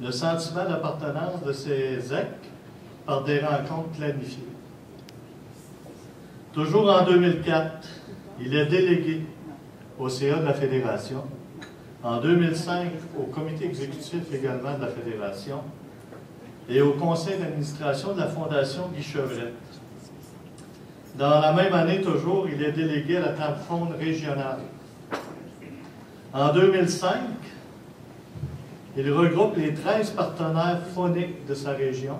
le sentiment d'appartenance de ces ZEC par des rencontres planifiées. Toujours en 2004, il est délégué au CA de la Fédération. En 2005, au comité exécutif également de la Fédération et au conseil d'administration de la Fondation Guy Chevrette. Dans la même année, toujours, il est délégué à la table ronde régionale. En 2005, il regroupe les 13 partenaires phoniques de sa région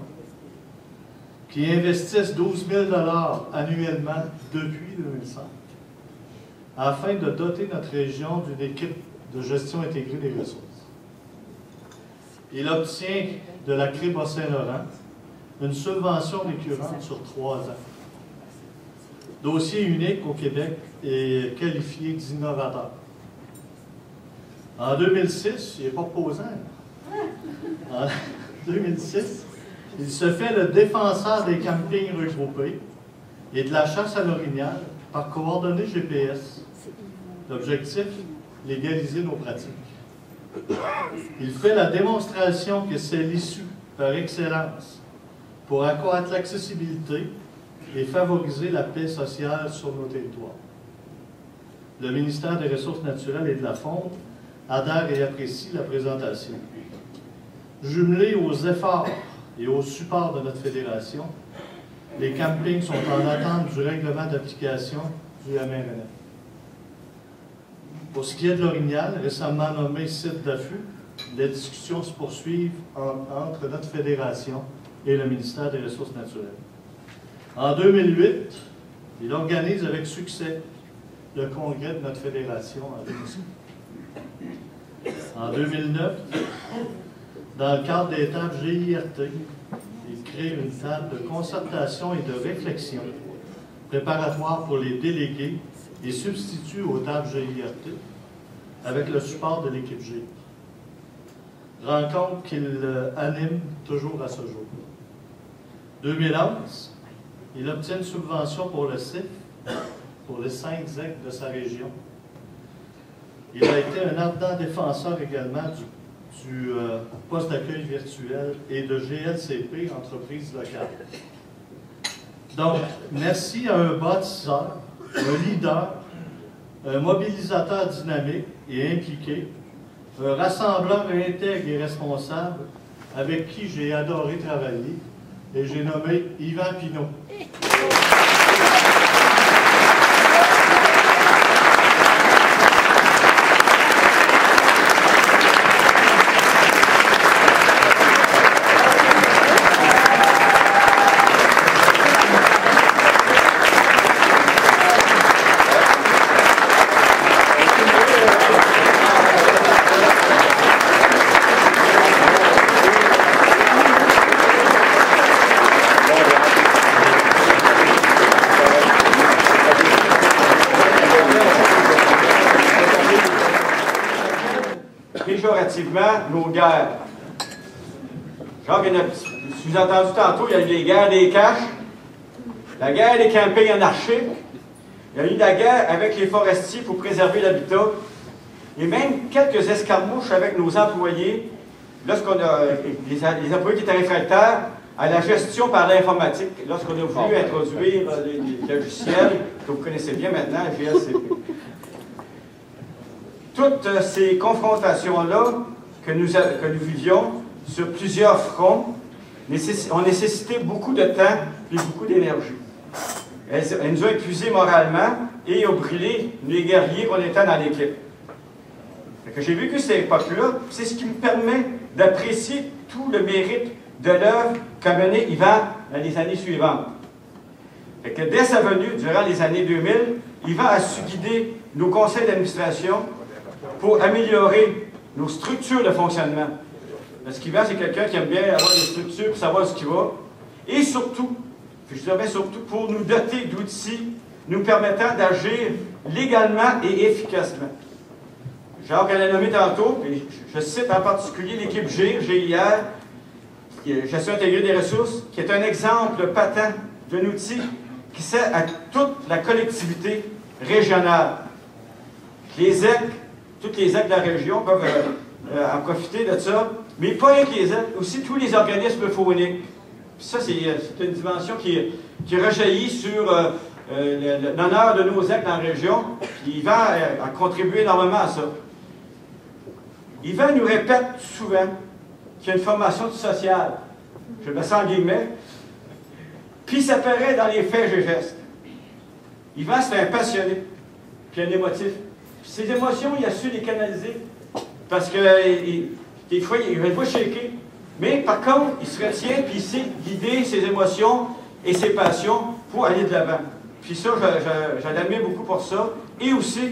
qui investissent 12 000 $ annuellement depuis 2005 afin de doter notre région d'une équipe de gestion intégrée des ressources. Il obtient de la CRE Bas-Saint-Laurent une subvention récurrente sur 3 ans. Dossier unique au Québec et qualifié d'innovateur. En 2006, il n'est pas posant. En 2006, il se fait le défenseur des campings regroupés et de la chasse à l'orignal par coordonnées GPS. L'objectif, légaliser nos pratiques. Il fait la démonstration que c'est l'issue par excellence pour accroître l'accessibilité et favoriser la paix sociale sur nos territoires. Le ministère des Ressources naturelles et de la Faune adhère et apprécie la présentation. Jumelés aux efforts et au support de notre fédération, les campings sont en attente du règlement d'application du MRNF. Pour ce qui est de l'orignal, récemment nommé site d'affût, les discussions se poursuivent entre notre fédération et le ministère des Ressources naturelles. En 2008, il organise avec succès le congrès de notre fédération à Vénissieux. En 2009, dans le cadre des tables GIRT, il crée une table de concertation et de réflexion préparatoire pour les délégués et substitue aux tables GIRT avec le support de l'équipe G. Rencontre qu'il anime toujours à ce jour. 2011, il obtient une subvention pour le CIF, pour les 5 ZEC de sa région. Il a été un ardent défenseur également du poste d'accueil virtuel et de GLCP, entreprise locale. Donc, merci à un bâtisseur, un leader, un mobilisateur dynamique et impliqué, un rassembleur intègre et responsable avec qui j'ai adoré travailler, et j'ai nommé Yvan Pinault. Péjorativement, nos guerres. Genre, si vous avez entendu tantôt, il y a eu les guerres des caches, la guerre des campings anarchiques, il y a eu la guerre avec les forestiers pour préserver l'habitat, et même quelques escarmouches avec nos employés, lorsqu'on a les employés qui étaient réfractaires à la gestion par l'informatique, lorsqu'on a voulu introduire les logiciels que vous connaissez bien maintenant, GLCP. Toutes ces confrontations-là que nous vivions sur plusieurs fronts ont nécessité beaucoup de temps et beaucoup d'énergie. Elles nous ont épuisés moralement et ont brûlé les guerriers qu'on était dans l'équipe. J'ai vécu cette époque-là, c'est ce qui me permet d'apprécier tout le mérite de l'œuvre qu'a mené Yvan dans les années suivantes. Dès sa venue, durant les années 2000, Yvan a su guider nos conseils d'administration pour améliorer nos structures de fonctionnement. Parce qu'Yvan, c'est quelqu'un qui aime bien avoir des structures pour savoir ce qui va. Et surtout, je dirais surtout, pour nous doter d'outils nous permettant d'agir légalement et efficacement. Jacques l'a nommé tantôt, et je cite en particulier l'équipe GIR, Gestion intégrée des ressources, qui est un exemple patent d'un outil qui sert à toute la collectivité régionale. Les ZEC, toutes les ZEC de la région peuvent en profiter de ça Mais pas rien que les ZEC, aussi tous les organismes phoniques. Puis ça, c'est une dimension qui rejaillit sur l'honneur de nos ZEC dans la région. Puis Yvan a contribué énormément à ça. Yvan nous répète souvent qu'il y a une formation sociale. Je mets ça en guillemets. Puis ça paraît dans les faits et gestes. Yvan, c'est un passionné, puis un émotif. Puis ses émotions, il a su les canaliser. Parce que des fois, il va pas shaker. Mais par contre, il se retient, puis il sait guider ses émotions et ses passions pour aller de l'avant. Puis ça, je l'admire beaucoup pour ça. Et aussi,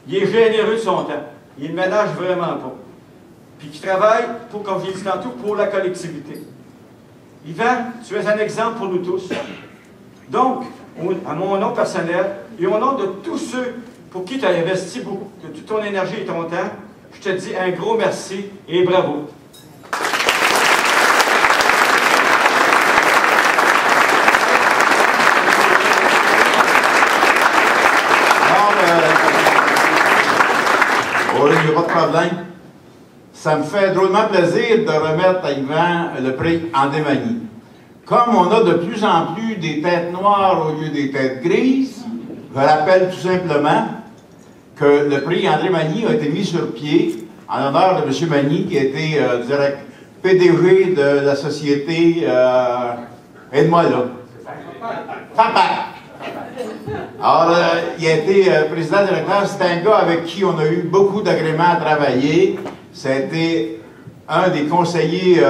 il est généreux de son temps. Il ne ménage vraiment pas. Puis il travaille, comme je l'ai dit tantôt, pour la collectivité. Yvan, tu es un exemple pour nous tous. Donc, à mon nom personnel et au nom de tous ceux pour qui tu as investi beaucoup, de toute ton énergie et ton temps, je te dis un gros merci et bravo. Oui, il n'y a pas de problème. Ça me fait drôlement plaisir de remettre à Yvan le prix André Magny. Comme on a de plus en plus des têtes noires au lieu des têtes grises, je rappelle tout simplement que le prix André Magny a été mis sur pied en honneur de M. Magny, qui a été PDG de la société aide-moi là. Papa. Alors, il a été président-directeur. C'est un gars avec qui on a eu beaucoup d'agréments à travailler. Ça a été un des conseillers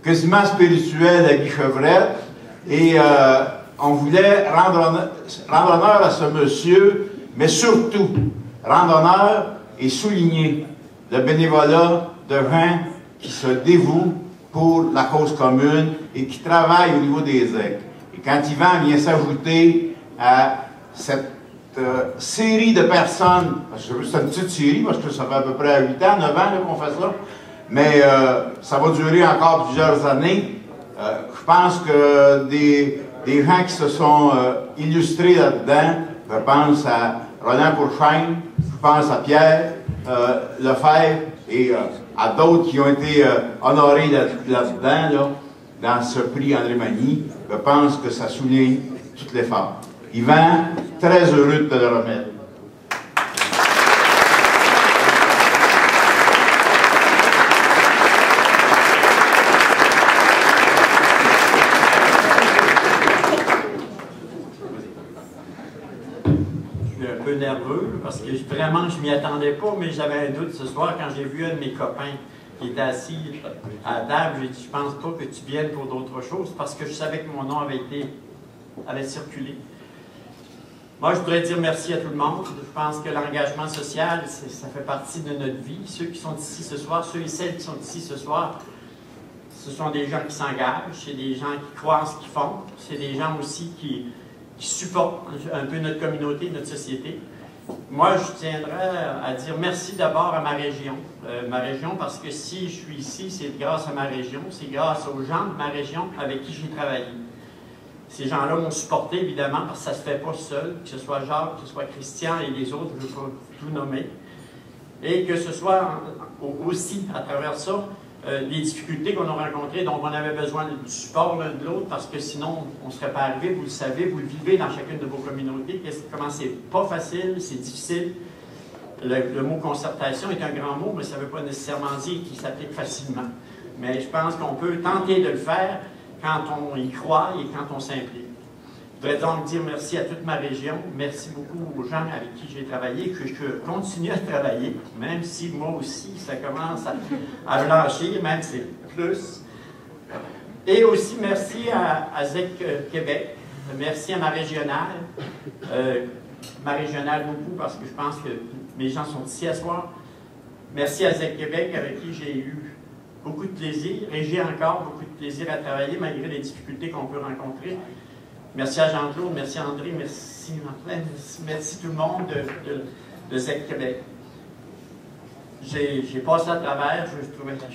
quasiment spirituels à Guy Chevrette. Et on voulait rendre honneur à ce monsieur, mais surtout rendre honneur et souligner le bénévolat de gens qui se dévouent pour la cause commune et qui travaillent au niveau des ZEC. Et quand Yvan vient s'ajouter à cette série de personnes, c'est une petite série parce que ça fait à peu près 8 ans, 9 ans qu'on fait ça, mais ça va durer encore plusieurs années. Je pense que des gens qui se sont illustrés là-dedans, je pense à Roland Pourchaine, je pense à Pierre Lefebvre et à d'autres qui ont été honorés là-dedans, dans ce prix André Magny. Je pense que ça souligne tout l'effort. Yvan, très heureux de te le remettre. Je suis un peu nerveux parce que vraiment, je ne m'y attendais pas, mais j'avais un doute ce soir quand j'ai vu un de mes copains qui était assis à la table. J'ai dit, je pense pas que tu viennes pour d'autres choses parce que je savais que mon nom avait circulé. Moi, je voudrais dire merci à tout le monde. Je pense que l'engagement social, ça fait partie de notre vie. Ceux qui sont ici ce soir, ceux et celles qui sont ici ce soir, ce sont des gens qui s'engagent, c'est des gens qui croient en ce qu'ils font, c'est des gens aussi qui supportent un peu notre communauté, notre société. Moi, je tiendrais à dire merci d'abord à ma région. Parce que si je suis ici, c'est grâce à ma région, c'est grâce aux gens de ma région avec qui j'ai travaillé. Ces gens-là m'ont supporté, évidemment, parce que ça ne se fait pas seul, que ce soit Jacques, que ce soit Christian et les autres, je ne veux pas tout nommer. Et que ce soit aussi, à travers ça, les difficultés qu'on a rencontrées, dont on avait besoin du support l'un de l'autre, parce que sinon, on ne serait pas arrivé, vous le savez, vous le vivez dans chacune de vos communautés, comment c'est pas facile, c'est difficile. Le mot concertation est un grand mot, mais ça ne veut pas nécessairement dire qu'il s'applique facilement. Mais je pense qu'on peut tenter de le faire quand on y croit et quand on s'implique. Je voudrais donc dire merci à toute ma région, merci beaucoup aux gens avec qui j'ai travaillé, que je continue à travailler, même si moi aussi, ça commence à blanchir, même si c'est plus. Et aussi merci à ZEC Québec, merci à ma régionale beaucoup parce que je pense que mes gens sont ici à ce soir. Merci à ZEC Québec avec qui j'ai eu beaucoup de plaisir, et j'ai encore beaucoup de plaisir à travailler malgré les difficultés qu'on peut rencontrer. Merci à Jean-Claude, merci à André, merci Martin, merci tout le monde de ZEC Québec. J'ai passé à travers, je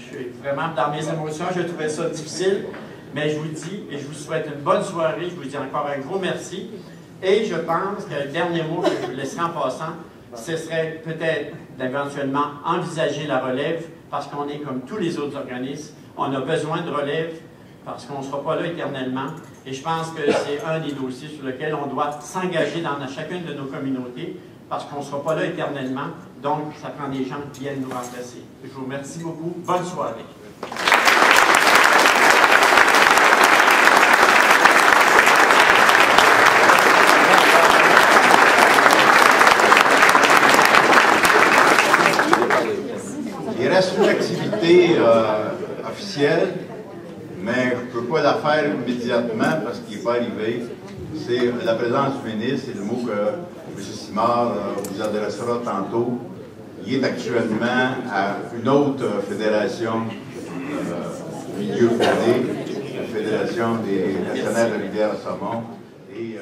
suis vraiment dans mes émotions, je trouvais ça difficile, mais je vous dis et je vous souhaite une bonne soirée, je vous dis encore un gros merci. Et je pense que le dernier mot que je vous laisserai en passant, ce serait peut-être d'éventuellement envisager la relève, parce qu'on est comme tous les autres organismes, on a besoin de relève, parce qu'on ne sera pas là éternellement. Et je pense que c'est un des dossiers sur lequel on doit s'engager dans chacune de nos communautés, parce qu'on ne sera pas là éternellement. Donc, ça prend des gens qui viennent nous remplacer. Je vous remercie beaucoup. Bonne soirée. Il reste une activité officielle, mais je ne peux pas la faire immédiatement parce qu'il n'est pas arrivé. C'est la présence du ministre, c'est le mot que M. Simard vous adressera tantôt. Il est actuellement à une autre fédération milieu fédé, la Fédération des nationales de Rivière-à-Saumon. Et